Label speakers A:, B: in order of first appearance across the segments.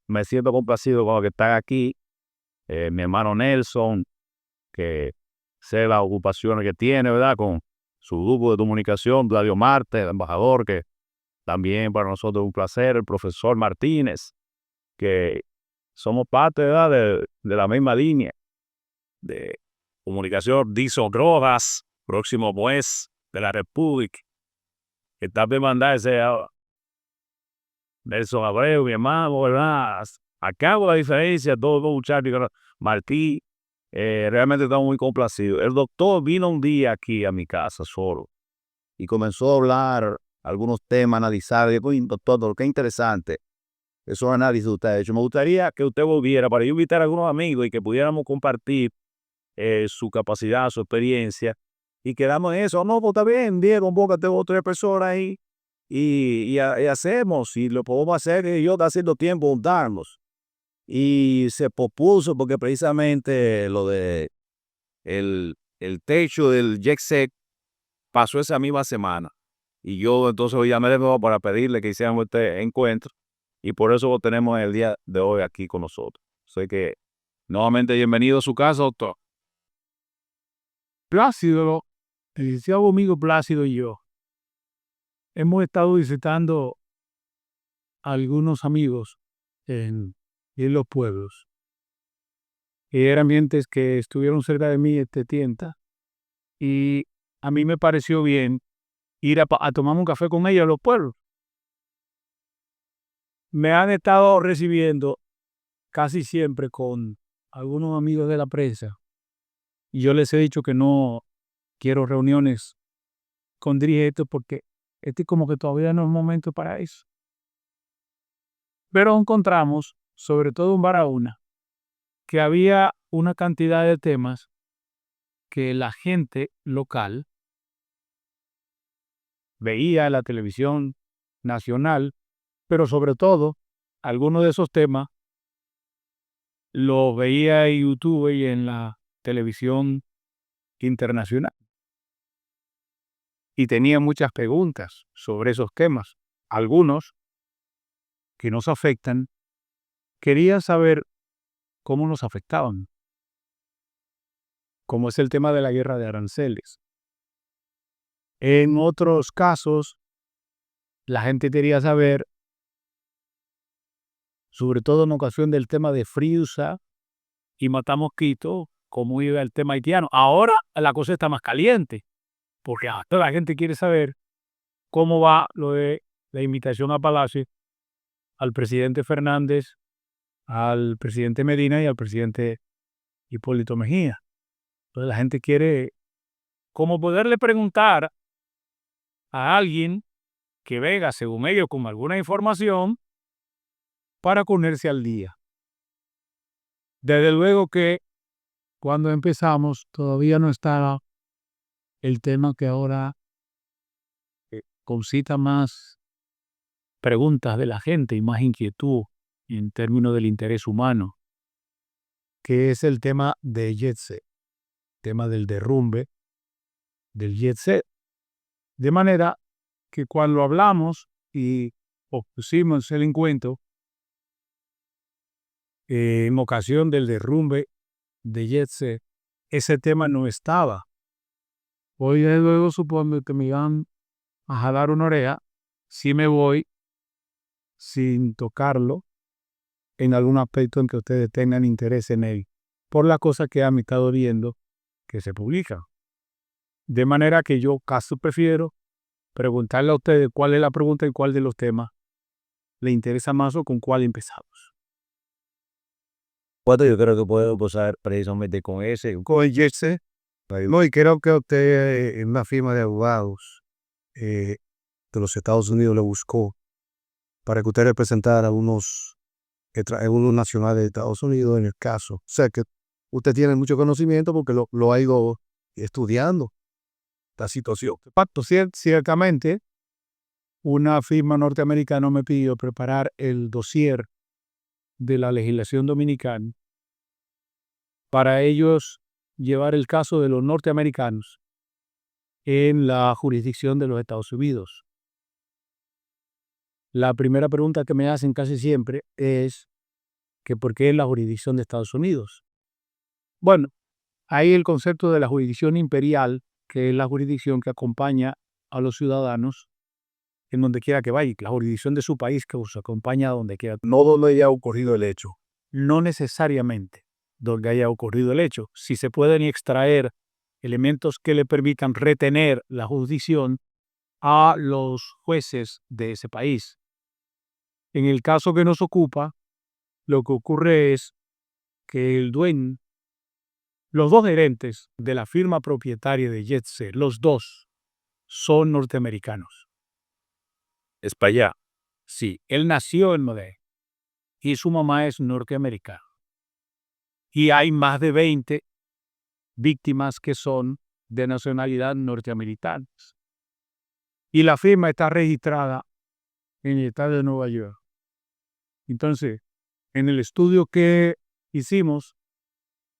A: Me siento complacido con los que están aquí. Mi hermano Nelson, que sé las ocupaciones que tiene, ¿verdad? Con su grupo de comunicación, Radio Marte, el embajador, que también para nosotros es un placer, el profesor Martínez, que somos parte, ¿verdad? De la misma línea de comunicación. Dixon Rojas, próximo juez de la República, que está de mandarse a Nelson Abreu, mi hermano, ¿verdad? Acabo la diferencia, todos los muchachos, Martí, realmente estamos muy complacidos. El doctor vino un día aquí a mi casa solo y comenzó a hablar algunos temas, analizar. Y digo, doctor, qué interesante esos análisis de usted ha hecho. Me gustaría que usted volviera para yo invitar a algunos amigos y que pudiéramos compartir su capacidad, su experiencia, y quedamos en eso. No, pues está bien, Diego, convócate dos o tres personas ahí y hacemos, y lo podemos hacer, y yo está haciendo tiempo juntarnos. Y se pospuso porque precisamente lo de el techo del JECSEC pasó esa misma semana. Y yo entonces lo llamé de nuevo para pedirle que hiciéramos este encuentro, y por eso lo tenemos el día de hoy aquí con nosotros. Así que nuevamente bienvenido a su casa, doctor.
B: Plácido, el licenciado amigo Plácido y yo hemos estado visitando a algunos amigos en los pueblos. Y eran gentes que estuvieron cerca de mí este tiempo. Y a mí me pareció bien ir a tomar un café con ellos a los pueblos. Me han estado recibiendo casi siempre con algunos amigos de la prensa. Y yo les he dicho que no quiero reuniones con dirigentes porque como que todavía no es momento para eso. Pero encontramos, sobre todo en Barahona, que había una cantidad de temas que la gente local veía en la televisión nacional, pero sobre todo algunos de esos temas los veía en YouTube y en la televisión internacional. Y tenía muchas preguntas sobre esos temas. Algunos que nos afectan, quería saber cómo nos afectaban, como es el tema de la guerra de aranceles. En otros casos, la gente quería saber, sobre todo en ocasión del tema de Friusa y Mata Mosquito, cómo iba el tema haitiano. Ahora la cosa está más caliente, porque ahora la gente quiere saber cómo va lo de la invitación a Palacio al presidente Fernández, al presidente Medina y al presidente Hipólito Mejía. Entonces la gente quiere como poderle preguntar a alguien que venga, según ellos, con alguna información para ponerse al día. Desde luego que cuando empezamos todavía no estaba el tema que ahora concita más preguntas de la gente y más inquietud en términos del interés humano, que es el tema de Jet Set, tema del derrumbe del Jet Set. De manera que cuando hablamos y pusimos el encuentro en ocasión del derrumbe de Jet Set, ese tema no estaba. Hoy desde luego supongo que me iban a jalar una oreja si me voy sin tocarlo en algún aspecto en que ustedes tengan interés en él, por la cosa que han estado viendo que se publica. De manera que yo casi prefiero preguntarle a ustedes cuál es la pregunta y cuál de los temas le interesa más o con cuál empezamos.
A: Bueno, yo creo que puedo pasar precisamente con ese.
B: Con el Jesse, no, y creo que usted en una firma de abogados de los Estados Unidos le buscó para que usted representara a unos nacionales de Estados Unidos en el caso. O sea que usted tiene mucho conocimiento porque lo ha ido estudiando la situación. Pacto, ciertamente, una firma norteamericana me pidió preparar el dossier de la legislación dominicana para ellos llevar el caso de los norteamericanos en la jurisdicción de los Estados Unidos. la primera pregunta que me hacen casi siempre es que ¿por qué es la jurisdicción de Estados Unidos? Bueno, hay el concepto de la jurisdicción imperial, que es la jurisdicción que acompaña a los ciudadanos en donde quiera que vaya, la jurisdicción de su país que os acompaña a donde quiera. No donde haya ocurrido el hecho. No necesariamente donde haya ocurrido el hecho. Si se pueden extraer elementos que le permitan retener la jurisdicción a los jueces de ese país. En el caso que nos ocupa, lo que ocurre es que el dueño, los dos gerentes de la firma propietaria de Jetset, los dos son norteamericanos. Es para allá. Sí, él nació en Modé y su mamá es norteamericana. Y hay más de 20 víctimas que son de nacionalidad norteamericana. Y la firma está registrada en el estado de Nueva York. Entonces, en el estudio que hicimos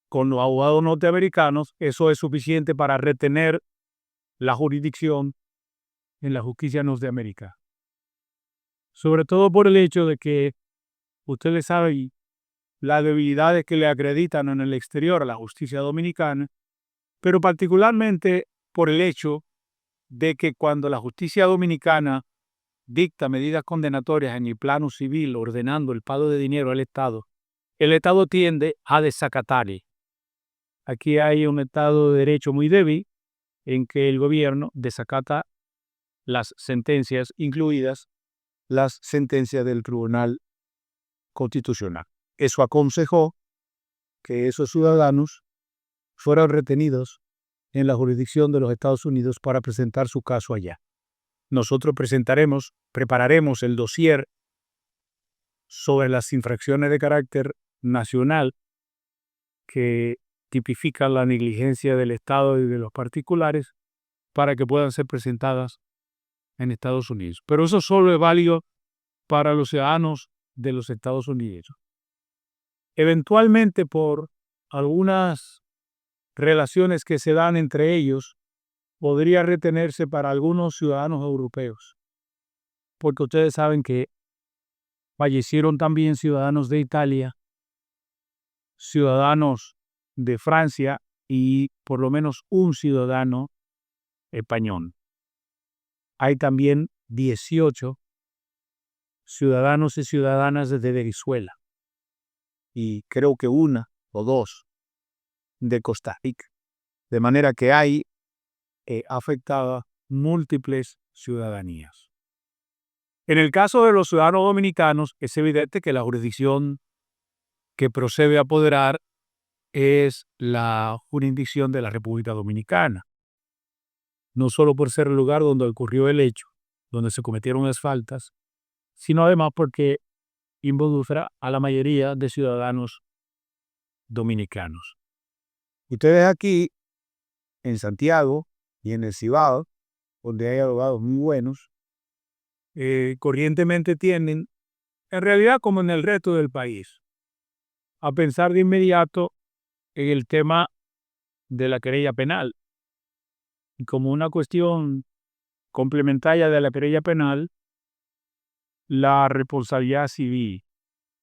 B: con los abogados norteamericanos, eso es suficiente para retener la jurisdicción en la justicia norteamericana. Sobre todo por el hecho de que ustedes saben las debilidades que le acreditan en el exterior a la justicia dominicana, pero particularmente por el hecho de que cuando la justicia dominicana dicta medidas condenatorias en el plano civil ordenando el pago de dinero al Estado, el Estado tiende a desacatarle. Aquí hay un Estado de Derecho muy débil en que el gobierno desacata las sentencias, incluidas las sentencias del Tribunal Constitucional. Eso aconsejó que esos ciudadanos fueran retenidos en la jurisdicción de los Estados Unidos para presentar su caso allá. Nosotros prepararemos el dossier sobre las infracciones de carácter nacional que tipifican la negligencia del Estado y de los particulares para que puedan ser presentadas en Estados Unidos. Pero eso solo es válido para los ciudadanos de los Estados Unidos. Eventualmente, por algunas relaciones que se dan entre ellos, podría retenerse para algunos ciudadanos europeos, porque ustedes saben que fallecieron también ciudadanos de Italia, ciudadanos de Francia y por lo menos un ciudadano español. Hay también 18 ciudadanos y ciudadanas de Venezuela y creo que una o dos de Costa Rica. De manera que hay afectadas múltiples ciudadanías. En el caso de los ciudadanos dominicanos, es evidente que la jurisdicción que procede a apoderar es la jurisdicción de la República Dominicana. No solo por ser el lugar donde ocurrió el hecho, donde se cometieron las faltas, sino además porque involucra a la mayoría de ciudadanos dominicanos. Ustedes aquí, en Santiago y en el Cibao, donde hay abogados muy buenos, corrientemente tienden, en realidad como en el resto del país, a pensar de inmediato en el tema de la querella penal. Y como una cuestión complementaria de la querella penal, la responsabilidad civil,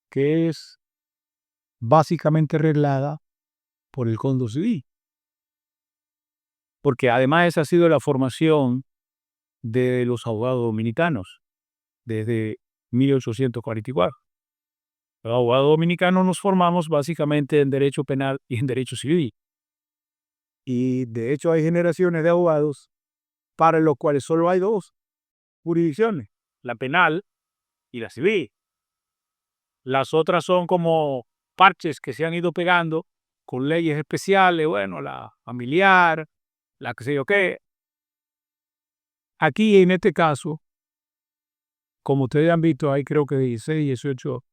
B: que es básicamente arreglada por el Código Civil. Porque además esa ha sido la formación de los abogados dominicanos desde 1844. Los abogados dominicanos nos formamos básicamente en derecho penal y en derecho civil. Y de hecho hay generaciones de abogados para los cuales solo hay dos jurisdicciones, la penal y la civil. Las otras son como parches que se han ido pegando con leyes especiales, bueno, la familiar, la que sé yo qué. Aquí en este caso, como ustedes han visto, hay creo que 16, 18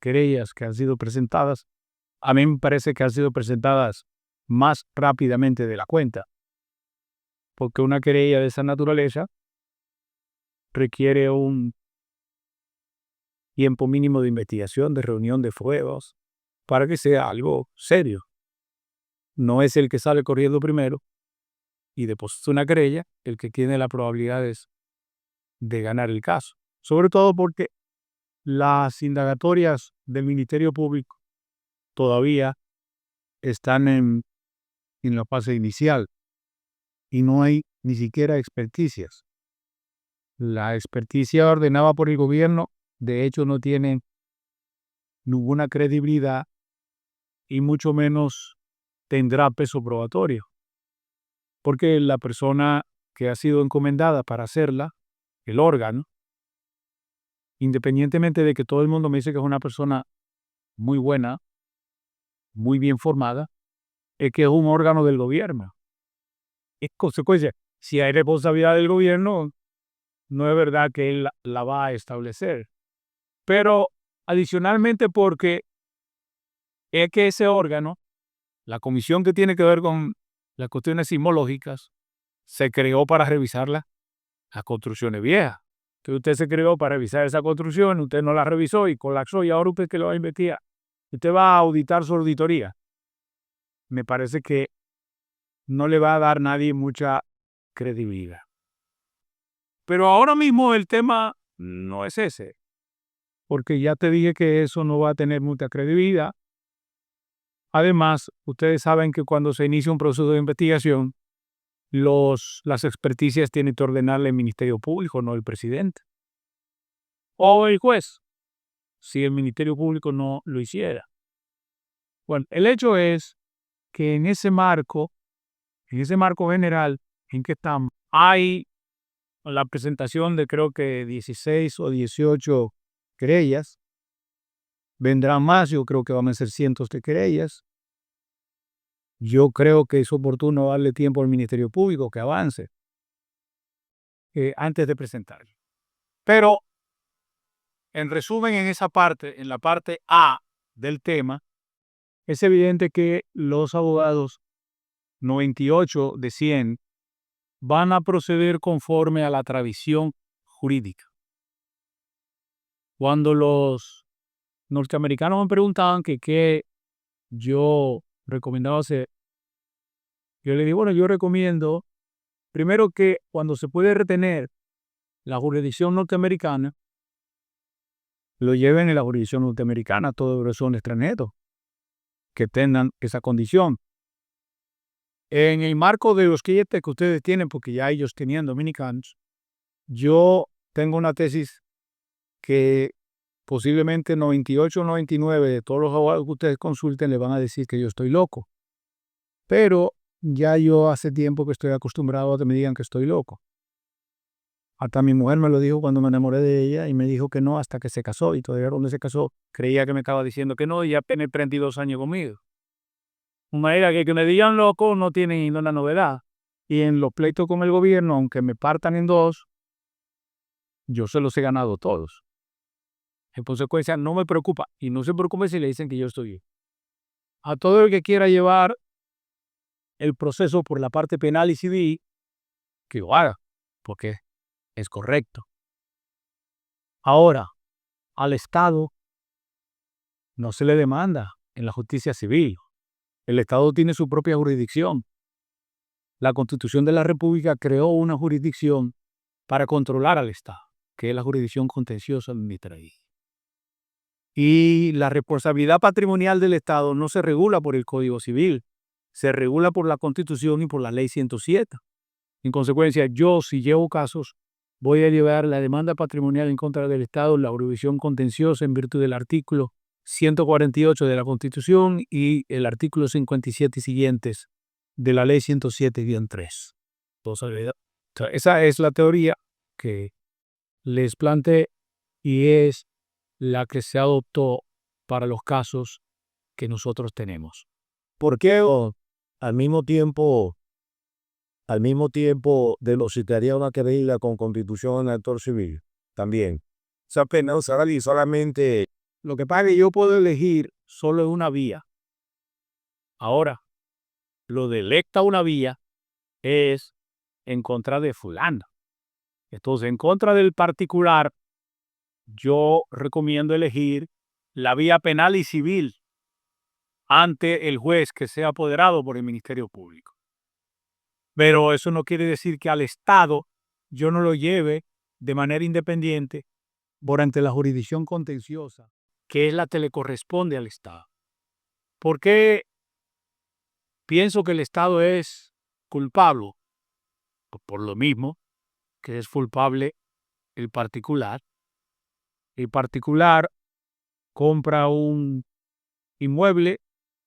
B: querellas que han sido presentadas. A mí me parece que han sido presentadas más rápidamente de la cuenta, porque una querella de esa naturaleza requiere un tiempo mínimo de investigación, de reunión de pruebas, para que sea algo serio. No es el que sale corriendo primero y deposita una querella el que tiene las probabilidades de ganar el caso. sobre todo porque las indagatorias del Ministerio Público todavía están en la fase inicial y no hay ni siquiera experticias. La experticia ordenada por el gobierno, de hecho, no tiene ninguna credibilidad y mucho menos tendrá peso probatorio, porque la persona que ha sido encomendada para hacerla, el órgano, independientemente de que todo el mundo me dice que es una persona muy buena, muy bien formada, es que es un órgano del gobierno. En consecuencia, si hay responsabilidad del gobierno, no es verdad que él la va a establecer. Pero adicionalmente porque es que ese órgano, la comisión que tiene que ver con las cuestiones sismológicas, se creó para revisar las construcciones viejas. Entonces usted se creó para revisar esa construcción, usted no la revisó y colapsó y ahora usted que lo va a investigar. Usted va a auditar su auditoría. Me parece que no le va a dar nadie mucha credibilidad. Pero ahora mismo el tema no es ese, porque ya te dije que eso no va a tener mucha credibilidad. Además, ustedes saben que cuando se inicia un proceso de investigación, las experticias tienen que ordenarle el Ministerio Público, no el presidente. O el juez, si el Ministerio Público no lo hiciera. Bueno, el hecho es que en ese marco general en que estamos, hay la presentación de creo que 16 o 18 querellas. Vendrán más, yo creo que van a ser cientos de querellas. Yo creo que es oportuno darle tiempo al Ministerio Público que avance antes de presentarlo. Pero, en resumen, en esa parte, en la parte A del tema, es evidente que los abogados, 98 de 100, van a proceder conforme a la tradición jurídica. Cuando los norteamericanos me preguntaban que qué yo recomendaba hacer, yo le digo, bueno, yo recomiendo, primero que cuando se puede retener la jurisdicción norteamericana, lo lleven en la jurisdicción norteamericana, todos los son extranjeros que tengan esa condición. En el marco de los clientes que ustedes tienen, porque ya ellos tenían dominicanos, yo tengo una tesis que posiblemente 98 o 99 de todos los abogados que ustedes consulten le van a decir que yo estoy loco. Pero ya yo hace tiempo que estoy acostumbrado a que me digan que estoy loco. Hasta mi mujer me lo dijo cuando me enamoré de ella y me dijo que no hasta que se casó. Y todavía donde se casó creía que me estaba diciendo que no y ya tiene 32 años conmigo. De manera que me digan loco no tiene ninguna novedad. Y en los pleitos con el gobierno, aunque me partan en dos, yo se los he ganado todos. En consecuencia, no me preocupa. Y no se preocupe si le dicen que yo estoy bien. A todo el que quiera llevar el proceso por la parte penal y civil, que lo haga, porque es correcto. Ahora, al Estado no se le demanda en la justicia civil. El Estado tiene su propia jurisdicción. La Constitución de la República creó una jurisdicción para controlar al Estado, que es la jurisdicción contenciosa administrativa. Y la responsabilidad patrimonial del Estado no se regula por el Código Civil, se regula por la Constitución y por la Ley 107. En consecuencia, yo, si llevo casos, voy a llevar la demanda patrimonial en contra del Estado, la jurisdicción contenciosa en virtud del artículo 148 de la Constitución y el artículo 57 y siguientes de la Ley 107-3. Esa es la teoría que les planteé y es la que se adoptó para los casos que nosotros tenemos.
C: ¿Por qué al mismo tiempo depositaría una querella con constitución en actor civil? También. O sea, apenas solamente.
B: Lo que pasa es que yo puedo elegir solo una vía. Ahora, lo de electa una vía es en contra de fulano. Entonces, en contra del particular, yo recomiendo elegir la vía penal y civil ante el juez que sea apoderado por el Ministerio Público. Pero eso no quiere decir que al Estado yo no lo lleve de manera independiente durante la jurisdicción contenciosa, que es la que le corresponde al Estado. ¿Por qué pienso que el Estado es culpable? Pues por lo mismo que es culpable el particular. El particular compra un inmueble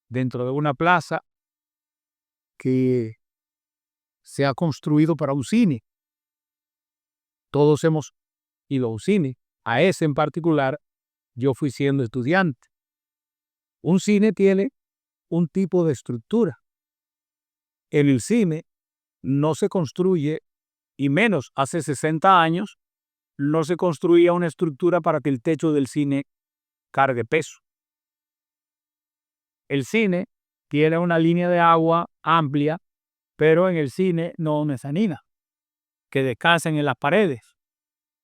B: dentro de una plaza que se ha construido para un cine. Todos hemos ido a un cine. A ese en particular, yo fui siendo estudiante. Un cine tiene un tipo de estructura. En el cine no se construye, y menos hace 60 años, no se construía una estructura para que el techo del cine cargue peso. El cine tiene una línea de agua amplia, pero en el cine no una mezanina que descansen en las paredes.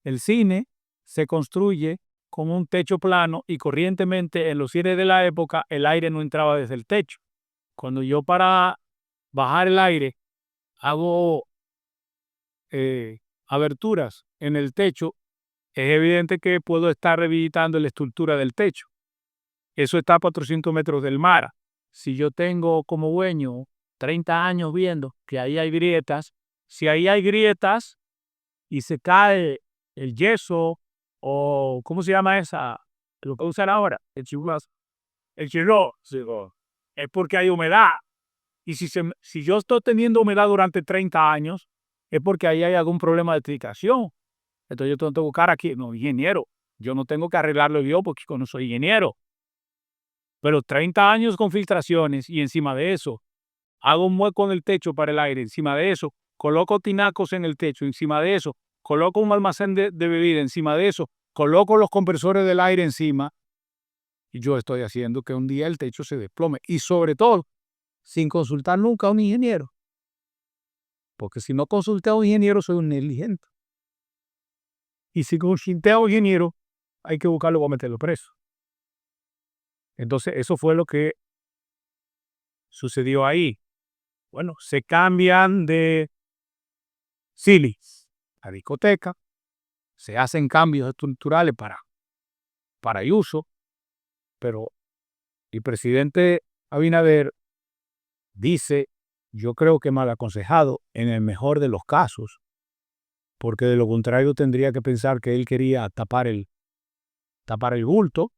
B: El cine se construye con un techo plano y corrientemente en los cines de la época el aire no entraba desde el techo. Cuando yo para bajar el aire hago aberturas en el techo, es evidente que puedo estar rehabilitando la estructura del techo. Eso está a 400 metros del mar. Si yo tengo como dueño 30 años viendo que ahí hay grietas, si ahí hay grietas y se cae el yeso o ¿cómo se llama esa? Lo que usan ahora, el chirro, es porque hay humedad. Y si yo estoy teniendo humedad durante 30 años, es porque ahí hay algún problema de edificación. Entonces yo tengo que buscar aquí, no, ingeniero, yo no tengo que arreglarlo yo porque no soy ingeniero. Pero 30 años con filtraciones y encima de eso, hago un hueco en el techo para el aire, encima de eso, coloco tinacos en el techo, encima de eso, coloco un almacén de bebida, encima de eso, coloco los compresores del aire encima, y yo estoy haciendo que un día el techo se desplome. Y sobre todo, sin consultar nunca a un ingeniero. Porque si no consulté a un ingeniero, soy un negligente. Y si consulté a un ingeniero, hay que buscarlo para meterlo preso. Entonces, eso fue lo que sucedió ahí. Bueno, se cambian de Silis a discoteca, se hacen cambios estructurales para el uso, pero el presidente Abinader dice, yo creo que mal aconsejado en el mejor de los casos, porque de lo contrario tendría que pensar que él quería tapar el bulto,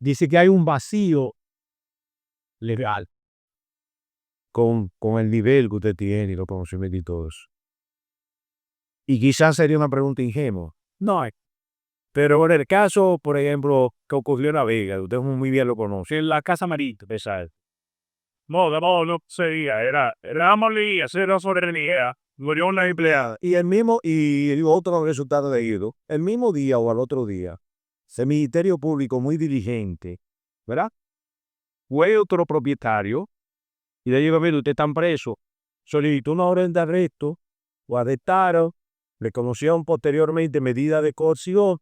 B: dice que hay un vacío legal
C: con el nivel que usted tiene y los conocimientos y todo eso. Y quizás sería una pregunta ingenua.
B: No,
C: Pero en el caso, por ejemplo, que ocurrió en La Vega, usted muy bien lo conoce.
B: en la Casa Marita.
C: Exacto.
B: No sería, era molía, era soberanía, murió una empleada.
C: Y otro resultado de ido, el mismo día o al otro día, el Ministerio Público muy diligente, ¿verdad? Fue otro propietario y le dijo, mire, usted está preso, solicitó una orden de arresto, lo arrestaron, le conocieron posteriormente medida de coerción.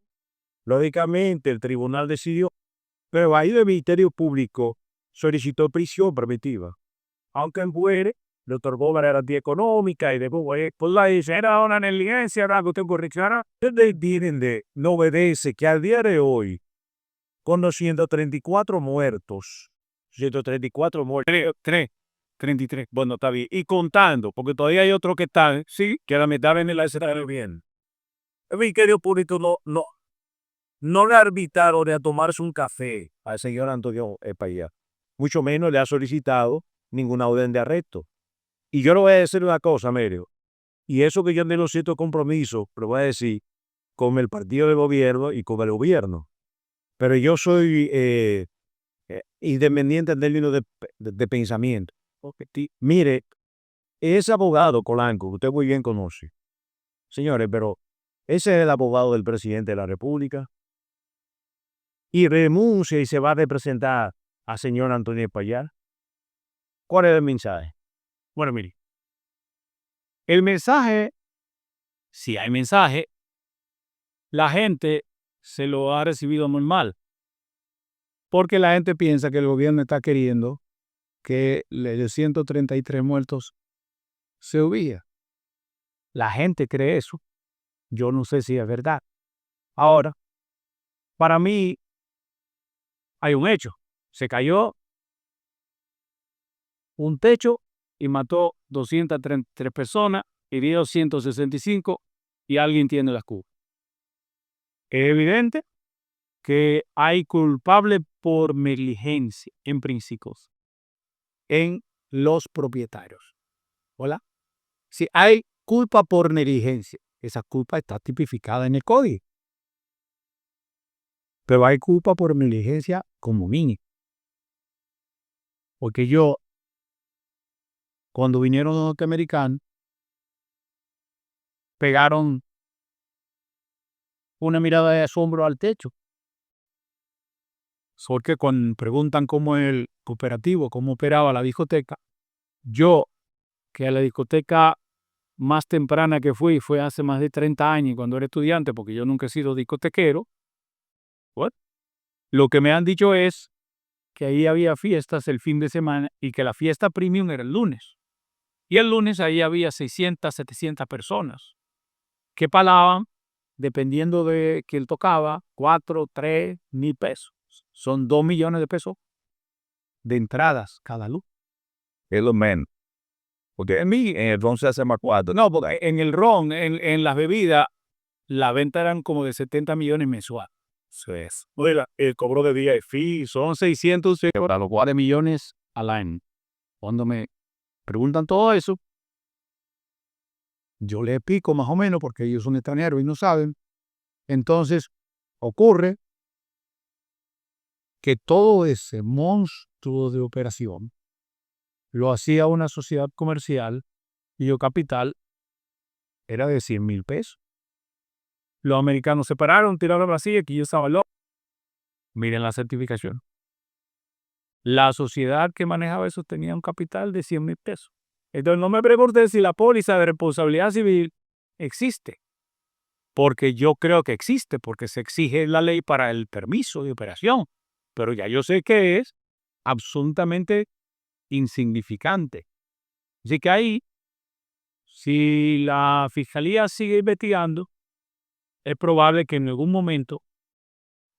C: Lógicamente, el tribunal decidió, pero ahí el Ministerio Público solicitó prisión preventiva. Aunque el juez le otorgó garantía económica y después, pues la dice, era una negligencia, ¿verdad? Que usted correcciona. Ustedes tienen de no obedece que al día de hoy, con los 134 muertos, 134 muertos,
B: 33.
C: bueno, está bien, y contando, porque todavía hay otros que están, sí, que lamentablemente la están bien. El Ministerio Público no le arbitaron a tomarse un café al señor Antonio Payá. Mucho menos le ha solicitado ninguna orden de arresto. Y yo le voy a decir una cosa, Merio, y eso que yo no cierto compromiso, lo voy a decir, con el partido de gobierno y con el gobierno. Pero yo soy independiente en términos de pensamiento. Mire, ese abogado Colanco, que usted muy bien conoce, señores, pero ese es el abogado del presidente de la República, y renuncia y se va a representar al señor Antonio Payá. ¿Cuál es el mensaje?
B: Bueno, mire, el mensaje, si hay mensaje, la gente se lo ha recibido muy mal, porque la gente piensa que el gobierno está queriendo que de 133 muertos se huía. La gente cree eso. Yo no sé si es verdad. Ahora, para mí hay un hecho. Se cayó un techo y mató 233 personas, hirió 165 y alguien tiene la culpa. Es evidente que hay culpable por negligencia en principios en los propietarios. ¿Hola? Si hay culpa por negligencia, esa culpa está tipificada en el código. Pero hay culpa por negligencia como mínimo. Porque cuando vinieron los norteamericanos, pegaron una mirada de asombro al techo. Porque cuando preguntan cómo es el cooperativo, cómo operaba la discoteca, yo, que a la discoteca más temprana que fui fue hace más de 30 años cuando era estudiante, porque yo nunca he sido discotequero, lo que me han dicho es que ahí había fiestas el fin de semana y que la fiesta premium era el lunes. Y el lunes ahí había 600, 700 personas que pagaban, dependiendo de quién tocaba, 4, 3 mil pesos. Son 2 millones de pesos de entradas cada luz.
A: Es lo menos. Porque en el ron se hace más cuarto.
B: No, porque en el ron, en las bebidas, la venta eran como de 70 millones mensual. Eso es. Oiga, el cobro de día de fee son 600, para los 4 millones al año. Cuando me preguntan todo eso, yo le explico más o menos porque ellos son extranjeros y no saben. Entonces, ocurre que todo ese monstruo de operación lo hacía una sociedad comercial cuyo capital era de 100 mil pesos. Los americanos se pararon, tiraron la Brasil, aquí yo estaba loco. Miren la certificación. La sociedad que manejaba eso tenía un capital de 100 mil pesos. Entonces no me pregunten si la póliza de responsabilidad civil existe, porque yo creo que existe, porque se exige la ley para el permiso de operación, pero ya yo sé que es absolutamente insignificante. Así que ahí, si la fiscalía sigue investigando, es probable que en algún momento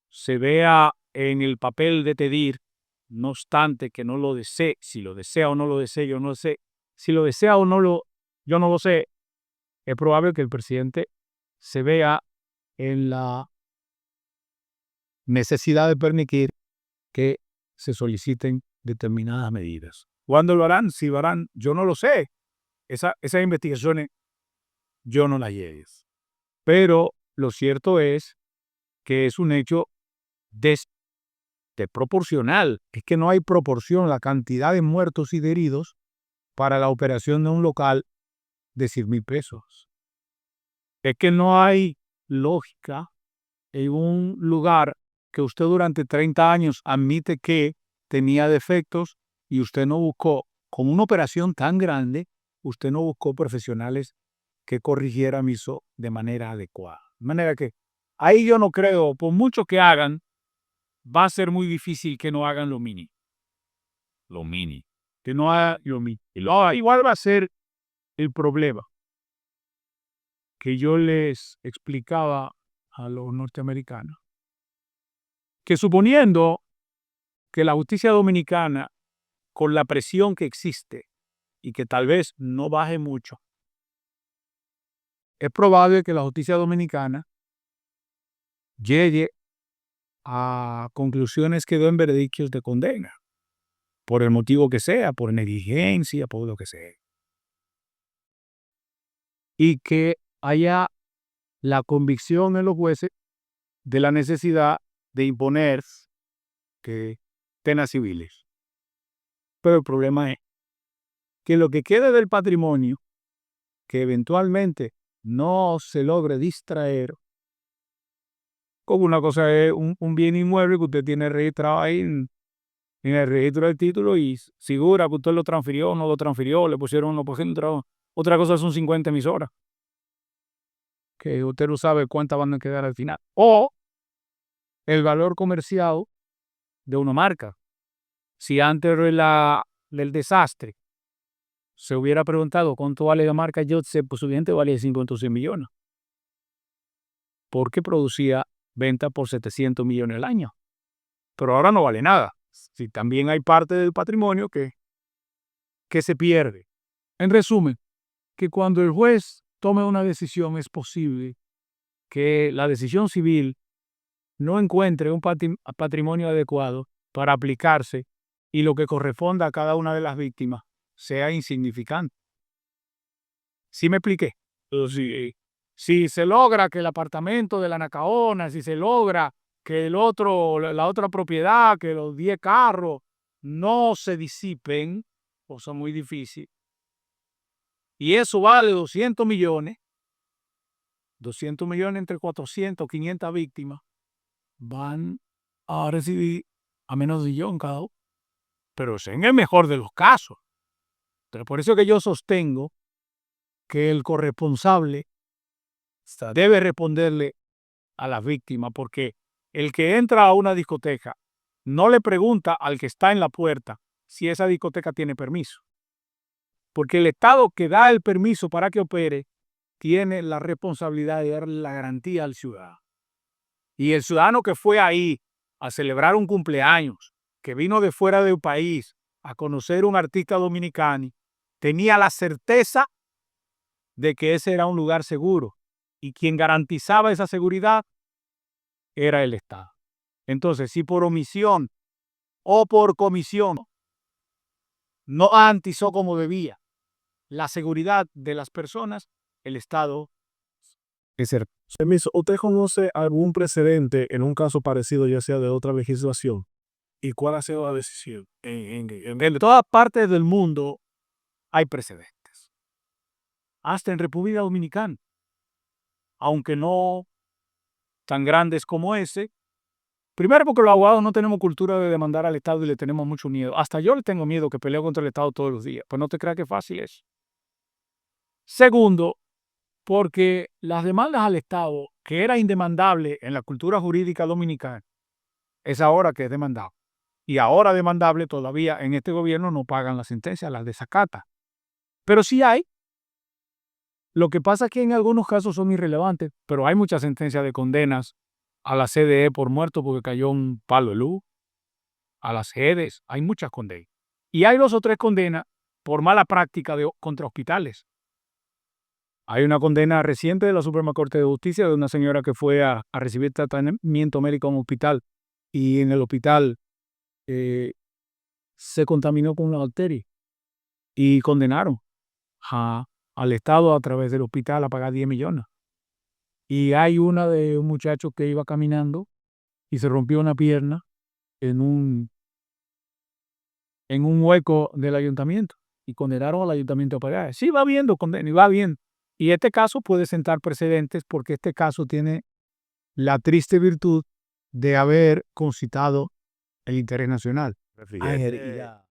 B: se vea en el papel de pedir, no obstante que no lo desee, si lo desea o no lo desee, yo no sé, si lo desea o no yo no lo sé, es probable que el presidente se vea en la necesidad de permitir que se soliciten determinadas medidas. ¿Cuándo lo harán? Si lo harán, yo no lo sé. Esas investigaciones yo no las llevo. Pero lo cierto es que es un hecho desproporcional. Es que no hay proporción la cantidad de muertos y de heridos para la operación de un local de 100 mil pesos. Es que no hay lógica en un lugar que usted durante 30 años admite que tenía defectos y usted no buscó, con una operación tan grande, usted no buscó profesionales que corrigieran eso de manera adecuada. De manera que ahí yo no creo, por mucho que hagan, va a ser muy difícil que no hagan lo mínimo. Lo mínimo. Que no hagan lo mínimo. Igual va a ser el problema que yo les explicaba a los norteamericanos. Que suponiendo que la justicia dominicana, con la presión que existe y que tal vez no baje mucho, es probable que la justicia dominicana llegue a conclusiones que den veredictos de condena, por el motivo que sea, por negligencia, por lo que sea. Y que haya la convicción en los jueces de la necesidad de imponer penas civiles. Pero el problema es que lo que quede del patrimonio, que eventualmente no se logre distraer, como una cosa es un bien inmueble que usted tiene registrado ahí en el registro del título y figura que usted lo transfirió, no lo transfirió, le pusieron, no pusieron. Otra cosa son 50 emisoras, que usted no sabe cuántas van a quedar al final. O el valor comercial de una marca. Si antes del desastre se hubiera preguntado cuánto vale la marca Jotse, pues su cliente valía 50 o 100 millones. Porque producía venta por 700 millones al año. Pero ahora no vale nada. Si también hay parte del patrimonio que se pierde. En resumen, que cuando el juez tome una decisión es posible que la decisión civil no encuentre un patrimonio adecuado para aplicarse y lo que corresponda a cada una de las víctimas sea insignificante. ¿Sí me expliqué? Si se logra que el apartamento de la Nacaona, si se logra que la otra propiedad, que los 10 carros no se disipen, cosa muy difícil, y eso vale 200 millones entre 400, 500 víctimas, van a recibir a menos de $1 cada uno. Pero es en el mejor de los casos. Entonces, por eso que yo sostengo que el corresponsable debe responderle a las víctimas, porque el que entra a una discoteca no le pregunta al que está en la puerta si esa discoteca tiene permiso. Porque el Estado que da el permiso para que opere tiene la responsabilidad de dar la garantía al ciudadano. Y el ciudadano que fue ahí a celebrar un cumpleaños, que vino de fuera del país a conocer un artista dominicano, tenía la certeza de que ese era un lugar seguro. Y quien garantizaba esa seguridad era el Estado. Entonces, si por omisión o por comisión no garantizó como debía la seguridad de las personas, el Estado es el.
D: Permiso, ¿usted conoce algún precedente en un caso parecido, ya sea de otra legislación? ¿Y cuál ha sido la decisión?
B: En todas partes del mundo hay precedentes. Hasta en República Dominicana. Aunque no tan grandes como ese. Primero, porque los abogados no tenemos cultura de demandar al Estado y le tenemos mucho miedo. Hasta yo le tengo miedo, que peleo contra el Estado todos los días. Pues no te creas que fácil es. Segundo, porque las demandas al Estado, que era indemandable en la cultura jurídica dominicana, es ahora que es demandable. Y ahora demandable todavía en este gobierno no pagan las sentencias, las desacatan. Pero sí hay. Lo que pasa es que en algunos casos son irrelevantes, pero hay muchas sentencias de condenas a la CDE por muerto porque cayó un palo de luz, a las GEDES, hay muchas condenas. Y hay 2 o 3 condenas por mala práctica contra hospitales. Hay una condena reciente de la Suprema Corte de Justicia de una señora que fue a recibir tratamiento médico en un hospital y en el hospital se contaminó con una bacteria y condenaron al Estado a través del hospital a pagar 10 millones. Y hay una de un muchacho que iba caminando y se rompió una pierna en un hueco del ayuntamiento y condenaron al ayuntamiento a pagar. Sí, va viendo condena y va bien. Y este caso puede sentar precedentes porque este caso tiene la triste virtud de haber concitado el interés nacional.
C: Refrigerio.